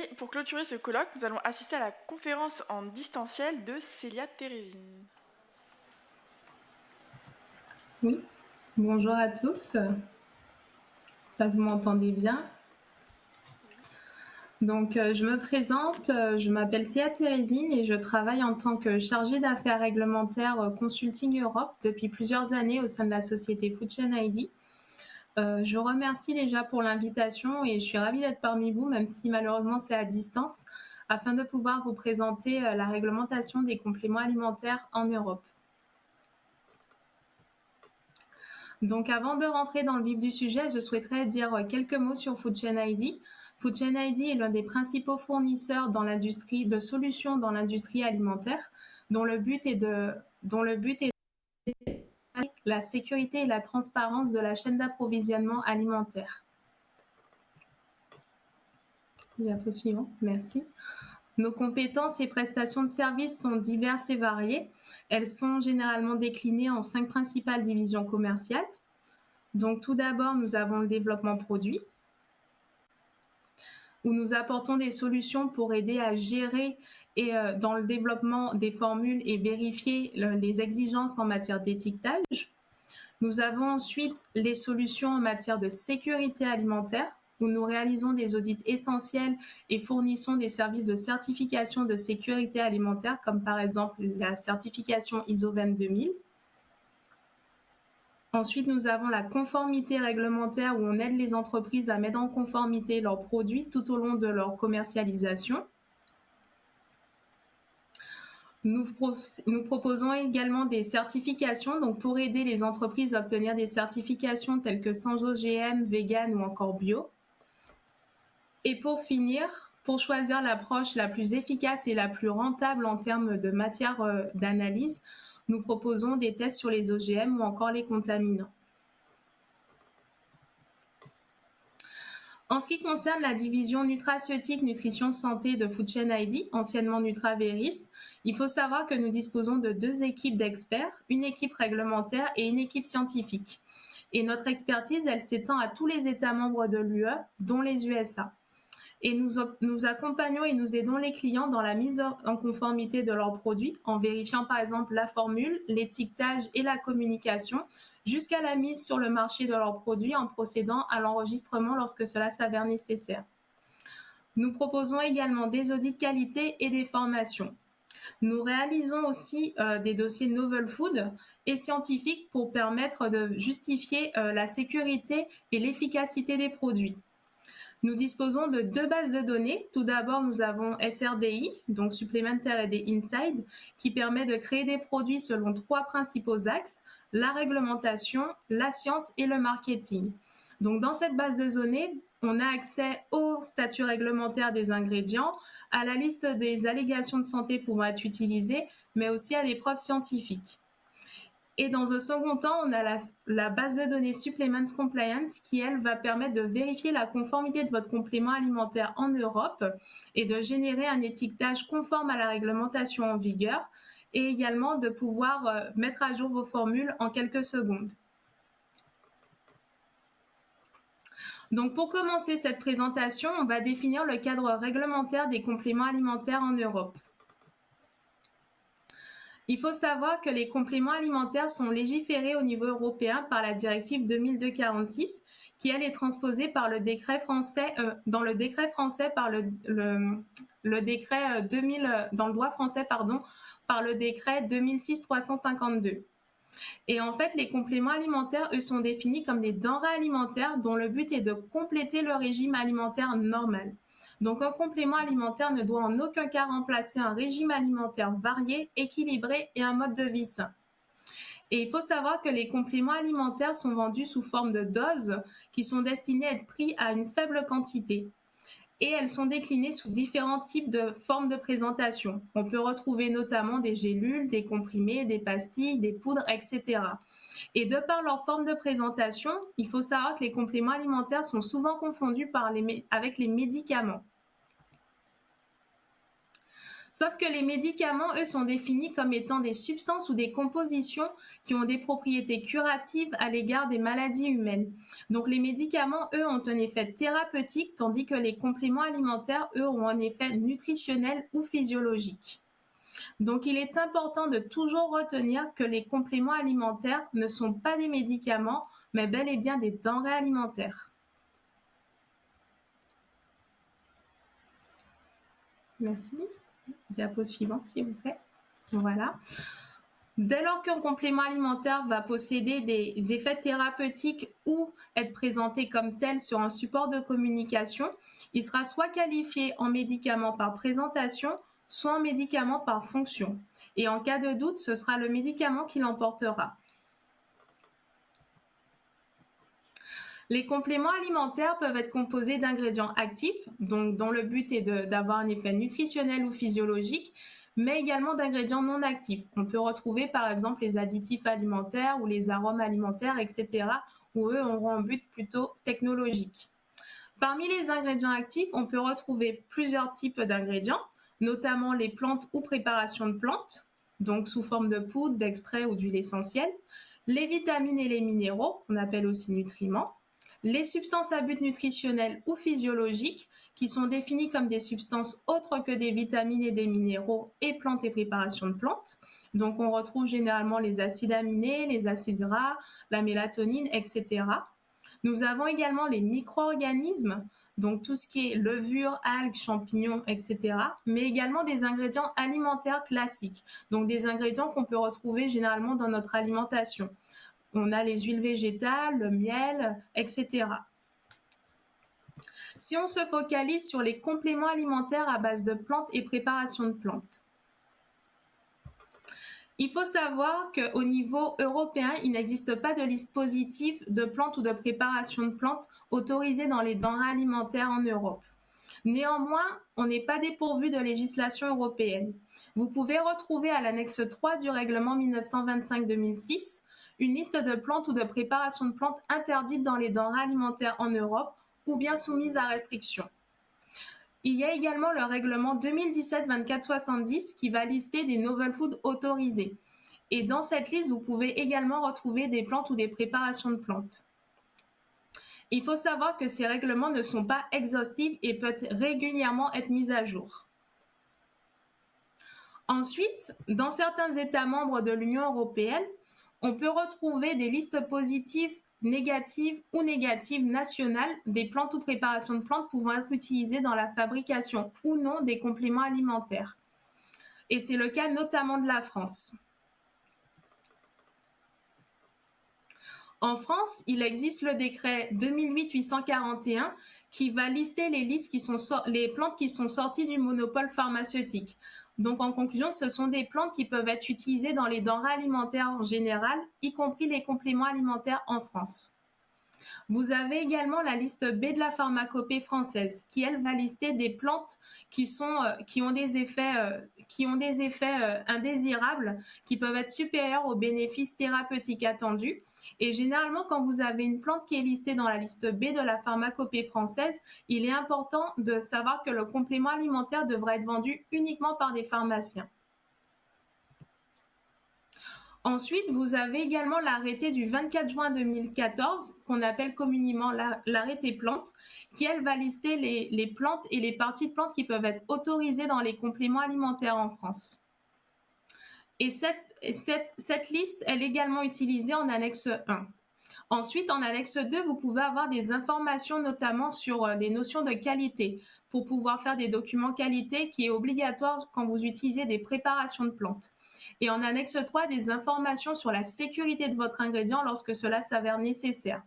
Et pour clôturer ce colloque, nous allons assister à la conférence en distanciel de Célia Thérésine. Oui, bonjour à tous. J'espère que vous m'entendez bien. Donc, je me présente, je m'appelle Célia Thérésine et je travaille en tant que chargée d'affaires réglementaires Consulting Europe depuis plusieurs années au sein de la société Foodchain ID. Je vous remercie déjà pour l'invitation et je suis ravie d'être parmi vous, même si malheureusement c'est à distance, afin de pouvoir vous présenter la réglementation des compléments alimentaires en Europe. Donc, avant de rentrer dans le vif du sujet, je souhaiterais dire quelques mots sur Foodchain ID. Foodchain ID est l'un des principaux fournisseurs dans l'industrie de solutions dans l'industrie alimentaire, dont le but est la sécurité et la transparence de la chaîne d'approvisionnement alimentaire. Diapo suivant, merci. Nos compétences et prestations de services sont diverses et variées. Elles sont généralement déclinées en 5 principales divisions commerciales. Donc, tout d'abord, nous avons le développement produit, où nous apportons des solutions pour aider à gérer dans le développement des formules et vérifier les exigences en matière d'étiquetage. Nous avons ensuite les solutions en matière de sécurité alimentaire, où nous réalisons des audits essentiels et fournissons des services de certification de sécurité alimentaire, comme par exemple la certification ISO 22000. Ensuite, nous avons la conformité réglementaire où on aide les entreprises à mettre en conformité leurs produits tout au long de leur commercialisation. Nous proposons également des certifications donc pour aider les entreprises à obtenir des certifications telles que sans OGM, vegan ou encore bio. Et pour finir, pour choisir l'approche la plus efficace et la plus rentable en termes de matière d'analyse, nous proposons des tests sur les OGM ou encore les contaminants. En ce qui concerne la division nutraceutique nutrition santé de Foodchain ID, anciennement Nutraveris, il faut savoir que nous disposons de 2 équipes d'experts, une équipe réglementaire et une équipe scientifique. Et notre expertise, elle s'étend à tous les États membres de l'UE, dont les USA. Et nous accompagnons et nous aidons les clients dans la mise en conformité de leurs produits en vérifiant par exemple la formule, l'étiquetage et la communication jusqu'à la mise sur le marché de leurs produits en procédant à l'enregistrement lorsque cela s'avère nécessaire. Nous proposons également des audits de qualité et des formations. Nous réalisons aussi des dossiers novel food et scientifiques pour permettre de justifier la sécurité et l'efficacité des produits. Nous disposons de 2 bases de données. Tout d'abord, nous avons SRDI, donc Supplementary Day Inside, qui permet de créer des produits selon 3 principaux axes, la réglementation, la science et le marketing. Donc, dans cette base de données, on a accès au statut réglementaire des ingrédients, à la liste des allégations de santé pouvant être utilisées, mais aussi à des preuves scientifiques. Et dans un second temps, on a la base de données Supplements Compliance qui, elle, va permettre de vérifier la conformité de votre complément alimentaire en Europe et de générer un étiquetage conforme à la réglementation en vigueur et également de pouvoir mettre à jour vos formules en quelques secondes. Donc, pour commencer cette présentation, on va définir le cadre réglementaire des compléments alimentaires en Europe. Il faut savoir que les compléments alimentaires sont légiférés au niveau européen par la directive 2002/46, qui elle est transposée par le décret français, dans le décret français par le décret 2000, dans le droit français pardon, par le décret 2006/352. Et en fait, les compléments alimentaires, eux, sont définis comme des denrées alimentaires dont le but est de compléter le régime alimentaire normal. Donc, un complément alimentaire ne doit en aucun cas remplacer un régime alimentaire varié, équilibré et un mode de vie sain. Et il faut savoir que les compléments alimentaires sont vendus sous forme de doses qui sont destinées à être pris à une faible quantité. Et elles sont déclinées sous différents types de formes de présentation. On peut retrouver notamment des gélules, des comprimés, des pastilles, des poudres, etc. Et de par leur forme de présentation, il faut savoir que les compléments alimentaires sont souvent confondus avec les médicaments. Sauf que les médicaments, eux, sont définis comme étant des substances ou des compositions qui ont des propriétés curatives à l'égard des maladies humaines. Donc les médicaments, eux, ont un effet thérapeutique, tandis que les compléments alimentaires, eux, ont un effet nutritionnel ou physiologique. Donc il est important de toujours retenir que les compléments alimentaires ne sont pas des médicaments, mais bel et bien des denrées alimentaires. Merci. Diapo suivante, s'il vous plaît. Voilà. Dès lors qu'un complément alimentaire va posséder des effets thérapeutiques ou être présenté comme tel sur un support de communication, il sera soit qualifié en médicament par présentation, soit en médicament par fonction. Et en cas de doute, ce sera le médicament qui l'emportera. Les compléments alimentaires peuvent être composés d'ingrédients actifs, donc dont le but est d'avoir un effet nutritionnel ou physiologique, mais également d'ingrédients non actifs. On peut retrouver par exemple les additifs alimentaires ou les arômes alimentaires, etc., où eux auront un but plutôt technologique. Parmi les ingrédients actifs, on peut retrouver plusieurs types d'ingrédients, notamment les plantes ou préparations de plantes, donc sous forme de poudre, d'extrait ou d'huile essentielle, les vitamines et les minéraux, qu'on appelle aussi nutriments, les substances à but nutritionnel ou physiologique, qui sont définies comme des substances autres que des vitamines et des minéraux et plantes et préparations de plantes. Donc on retrouve généralement les acides aminés, les acides gras, la mélatonine, etc. Nous avons également les micro-organismes, donc tout ce qui est levures, algues, champignons, etc., mais également des ingrédients alimentaires classiques, donc des ingrédients qu'on peut retrouver généralement dans notre alimentation. On a les huiles végétales, le miel, etc. Si on se focalise sur les compléments alimentaires à base de plantes et préparation de plantes, il faut savoir qu'au niveau européen, il n'existe pas de liste positive de plantes ou de préparation de plantes autorisées dans les denrées alimentaires en Europe. Néanmoins, on n'est pas dépourvu de législation européenne. Vous pouvez retrouver à l'annexe 3 du règlement 1925-2006 une liste de plantes ou de préparations de plantes interdites dans les denrées alimentaires en Europe ou bien soumises à restriction. Il y a également le règlement 2017-2470 qui va lister des novel foods autorisés. Et dans cette liste, vous pouvez également retrouver des plantes ou des préparations de plantes. Il faut savoir que ces règlements ne sont pas exhaustifs et peuvent régulièrement être mis à jour. Ensuite, dans certains États membres de l'Union européenne, on peut retrouver des listes positives, négatives ou négatives nationales des plantes ou préparations de plantes pouvant être utilisées dans la fabrication ou non des compléments alimentaires. Et c'est le cas notamment de la France. En France, il existe le décret 2008-841 qui va lister les plantes qui sont sorties du monopole pharmaceutique. Donc, en conclusion, ce sont des plantes qui peuvent être utilisées dans les denrées alimentaires en général, y compris les compléments alimentaires en France. Vous avez également la liste B de la pharmacopée française, qui, elle, va lister des plantes qui ont des effets indésirables, qui peuvent être supérieurs aux bénéfices thérapeutiques attendus. Et généralement, quand vous avez une plante qui est listée dans la liste B de la pharmacopée française, il est important de savoir que le complément alimentaire devra être vendu uniquement par des pharmaciens. Ensuite, vous avez également l'arrêté du 24 juin 2014, qu'on appelle communément l'arrêté plantes, qui, elle, va lister les plantes et les parties de plantes qui peuvent être autorisées dans les compléments alimentaires en France. Et cette liste, elle est également utilisée en annexe 1. Ensuite, en annexe 2, vous pouvez avoir des informations notamment sur les notions de qualité pour pouvoir faire des documents qualité qui est obligatoire quand vous utilisez des préparations de plantes. Et en annexe 3, des informations sur la sécurité de votre ingrédient lorsque cela s'avère nécessaire.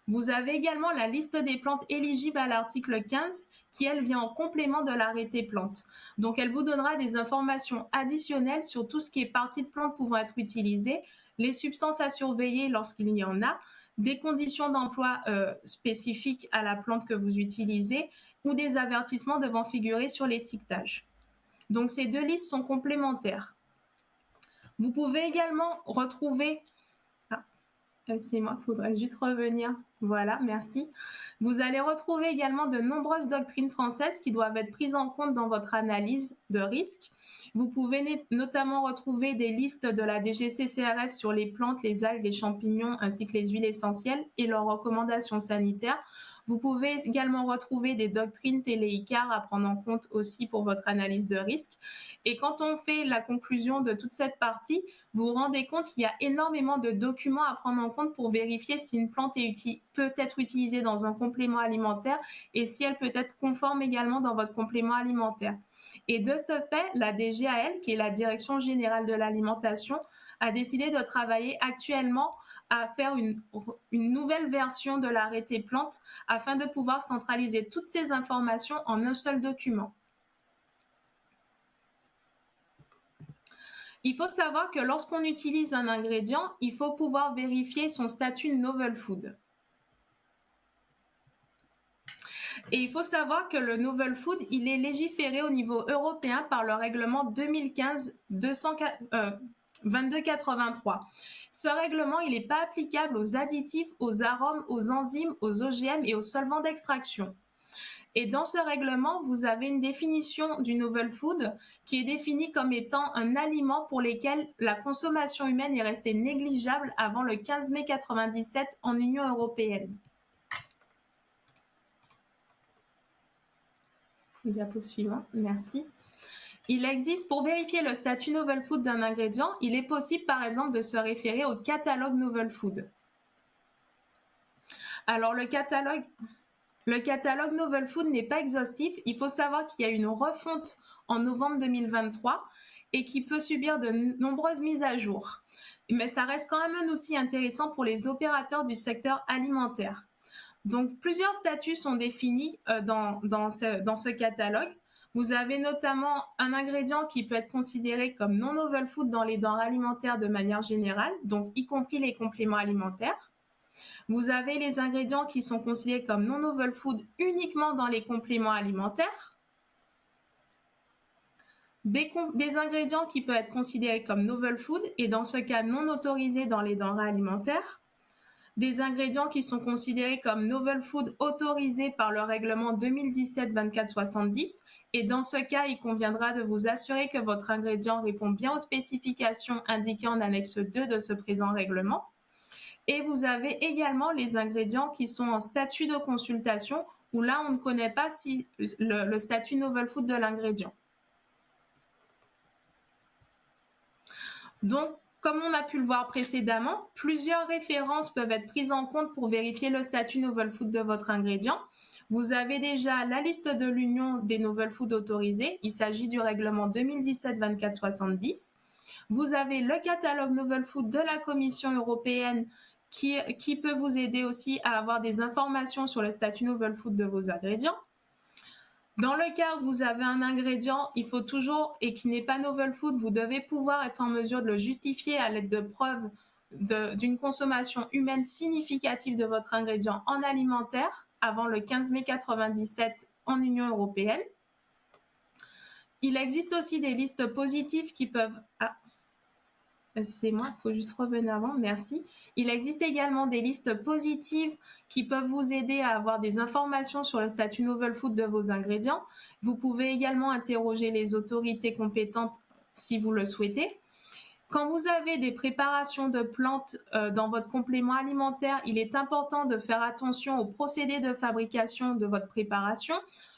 Vous avez également la liste des plantes éligibles à l'article 15 qui, elle, vient en complément de l'arrêté plantes. Donc, elle vous donnera des informations additionnelles sur tout ce qui est parties de plantes pouvant être utilisées, les substances à surveiller lorsqu'il y en a, des conditions d'emploi spécifiques à la plante que vous utilisez ou des avertissements devant figurer sur l'étiquetage. Donc, ces deux listes sont complémentaires. Vous pouvez également retrouver... c'est moi, il faudrait juste revenir. Voilà, merci. Vous allez retrouver également de nombreuses doctrines françaises qui doivent être prises en compte dans votre analyse de risque. Vous pouvez notamment retrouver des listes de la DGCCRF sur les plantes, les algues, les champignons ainsi que les huiles essentielles et leurs recommandations sanitaires. Vous pouvez également retrouver des doctrines télé-ICAR à prendre en compte aussi pour votre analyse de risque. Et quand on fait la conclusion de toute cette partie, vous vous rendez compte qu'il y a énormément de documents à prendre en compte pour vérifier si une plante peut être utilisée dans un complément alimentaire et si elle peut être conforme également dans votre complément alimentaire. Et de ce fait, la DGAL, qui est la Direction générale de l'alimentation, a décidé de travailler actuellement à faire une nouvelle version de l'arrêté plante afin de pouvoir centraliser toutes ces informations en un seul document. Il faut savoir que lorsqu'on utilise un ingrédient, il faut pouvoir vérifier son statut Novel Food. Et il faut savoir que le Novel Food, il est légiféré au niveau européen par le règlement 2015-2283. Ce règlement, il n'est pas applicable aux additifs, aux arômes, aux enzymes, aux OGM et aux solvants d'extraction. Et dans ce règlement, vous avez une définition du novel food qui est définie comme étant un aliment pour lequel la consommation humaine est restée négligeable avant le 15 mai 1997 en Union européenne. Diapo suivant, merci. Il existe, pour vérifier le statut novel food d'un ingrédient, il est possible par exemple de se référer au catalogue novel food. Alors le catalogue Novel Food n'est pas exhaustif. Il faut savoir qu'il y a une refonte en novembre 2023 et qui peut subir de nombreuses mises à jour. Mais ça reste quand même un outil intéressant pour les opérateurs du secteur alimentaire. Donc, plusieurs statuts sont définis dans ce catalogue. Vous avez notamment un ingrédient qui peut être considéré comme non novel food dans les denrées alimentaires de manière générale, donc y compris les compléments alimentaires. Vous avez les ingrédients qui sont considérés comme non novel food uniquement dans les compléments alimentaires. Des ingrédients qui peuvent être considérés comme novel food et dans ce cas non autorisés dans les denrées alimentaires. Des ingrédients qui sont considérés comme novel food autorisés par le règlement 2017-2470 et dans ce cas, il conviendra de vous assurer que votre ingrédient répond bien aux spécifications indiquées en annexe 2 de ce présent règlement. Et vous avez également les ingrédients qui sont en statut de consultation, où là, on ne connaît pas si le statut novel food de l'ingrédient. Donc, comme on a pu le voir précédemment, plusieurs références peuvent être prises en compte pour vérifier le statut novel food de votre ingrédient. Vous avez déjà la liste de l'Union des novel food autorisés. Il s'agit du règlement 2017-2470. Vous avez le catalogue novel food de la Commission européenne qui peut vous aider aussi à avoir des informations sur le statut novel food de vos ingrédients. Dans le cas où vous avez un ingrédient, il faut toujours, et qui n'est pas novel food, vous devez pouvoir être en mesure de le justifier à l'aide de preuves d'une consommation humaine significative de votre ingrédient en alimentaire avant le 15 mai 1997 en Union européenne. Il existe aussi des listes positives qui peuvent... Excusez-moi, il faut juste revenir avant, merci. Il existe également des listes positives qui peuvent vous aider à avoir des informations sur le statut novel food de vos ingrédients. Vous pouvez également interroger les autorités compétentes si vous le souhaitez. Quand vous avez des préparations de plantes dans votre complément alimentaire, il est important de faire attention au procédé de fabrication de votre préparation,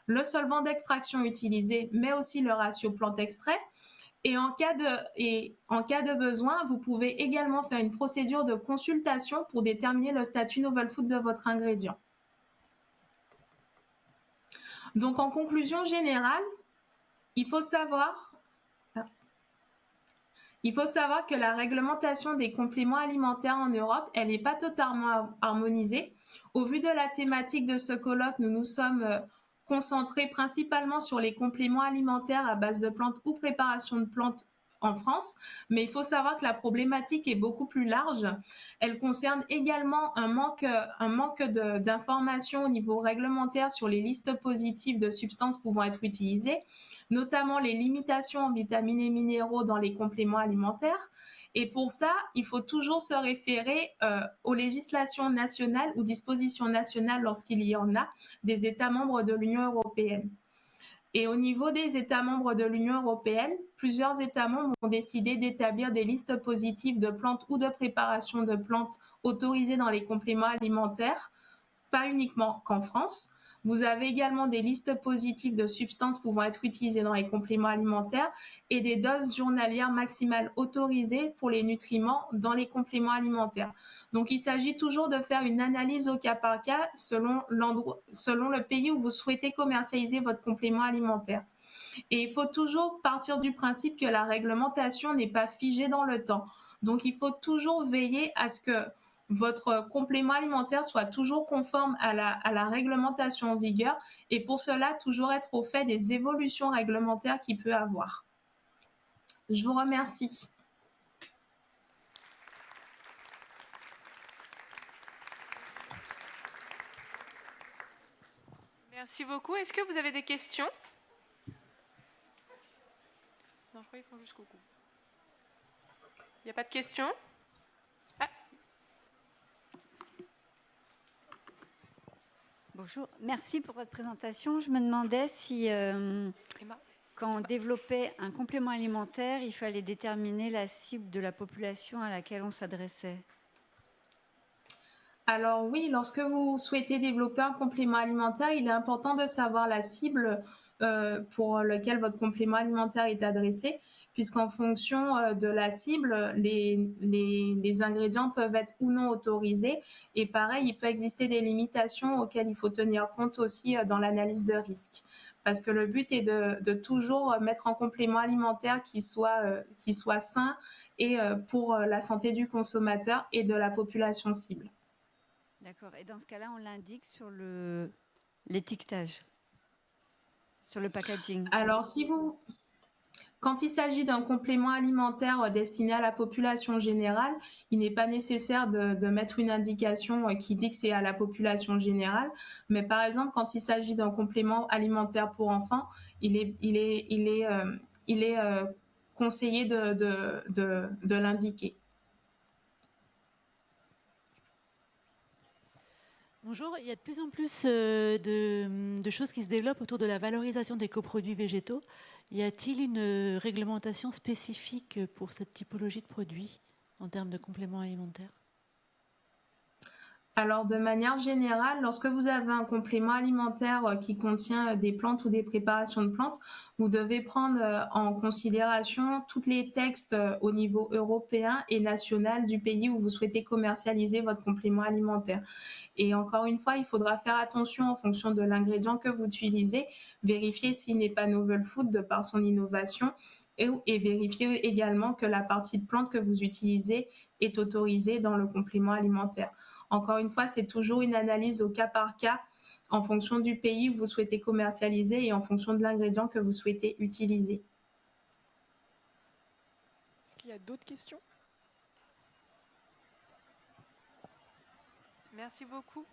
le solvant d'extraction utilisé, mais aussi le ratio plante-extrait. Et en cas de besoin, vous pouvez également faire une procédure de consultation pour déterminer le statut novel food de votre ingrédient. Donc, en conclusion générale, il faut savoir que la réglementation des compléments alimentaires en Europe, elle n'est pas totalement harmonisée. Au vu de la thématique de ce colloque, nous nous sommes concentrés principalement sur les compléments alimentaires à base de plantes ou préparation de plantes en France, mais il faut savoir que la problématique est beaucoup plus large. Elle concerne également un manque d'informations au niveau réglementaire sur les listes positives de substances pouvant être utilisées, notamment les limitations en vitamines et minéraux dans les compléments alimentaires. Et pour ça, il faut toujours se référer aux législations nationales ou dispositions nationales lorsqu'il y en a des États membres de l'Union européenne. Et au niveau des États membres de l'Union européenne, plusieurs États membres ont décidé d'établir des listes positives de plantes ou de préparations de plantes autorisées dans les compléments alimentaires, pas uniquement qu'en France. Vous avez également des listes positives de substances pouvant être utilisées dans les compléments alimentaires et des doses journalières maximales autorisées pour les nutriments dans les compléments alimentaires. Donc, il s'agit toujours de faire une analyse au cas par cas selon le pays où vous souhaitez commercialiser votre complément alimentaire. Et il faut toujours partir du principe que la réglementation n'est pas figée dans le temps. Donc, il faut toujours veiller à ce que votre complément alimentaire soit toujours conforme à la réglementation en vigueur et pour cela, toujours être au fait des évolutions réglementaires qu'il peut avoir. Je vous remercie. Merci beaucoup. Est-ce que vous avez des questions? Non, je crois qu'ils font jusqu'au bout. Il n'y a pas de questions? Ah, si. Bonjour, merci pour votre présentation. Je me demandais si, quand on développait un complément alimentaire, il fallait déterminer la cible de la population à laquelle on s'adressait. Alors oui, lorsque vous souhaitez développer un complément alimentaire, il est important de savoir la cible pour laquelle votre complément alimentaire est adressé, puisqu'en fonction de la cible, les ingrédients peuvent être ou non autorisés. Et pareil, il peut exister des limitations auxquelles il faut tenir compte aussi dans l'analyse de risque. Parce que le but est de toujours mettre un complément alimentaire qui soit sain et pour la santé du consommateur et de la population cible. D'accord. Et dans ce cas-là, on l'indique sur l'étiquetage, sur le packaging. Alors, quand il s'agit d'un complément alimentaire destiné à la population générale, il n'est pas nécessaire de mettre une indication qui dit que c'est à la population générale. Mais par exemple, quand il s'agit d'un complément alimentaire pour enfants, il est conseillé de l'indiquer. Bonjour, il y a de plus en plus de choses qui se développent autour de la valorisation des coproduits végétaux. Y a-t-il une réglementation spécifique pour cette typologie de produits en termes de compléments alimentaires ? Alors, de manière générale, lorsque vous avez un complément alimentaire qui contient des plantes ou des préparations de plantes, vous devez prendre en considération tous les textes au niveau européen et national du pays où vous souhaitez commercialiser votre complément alimentaire. Et encore une fois, il faudra faire attention en fonction de l'ingrédient que vous utilisez, vérifier s'il n'est pas novel food de par son innovation et vérifier également que la partie de plante que vous utilisez est autorisée dans le complément alimentaire. Encore une fois, c'est toujours une analyse au cas par cas en fonction du pays où vous souhaitez commercialiser et en fonction de l'ingrédient que vous souhaitez utiliser. Est-ce qu'il y a d'autres questions? Merci beaucoup.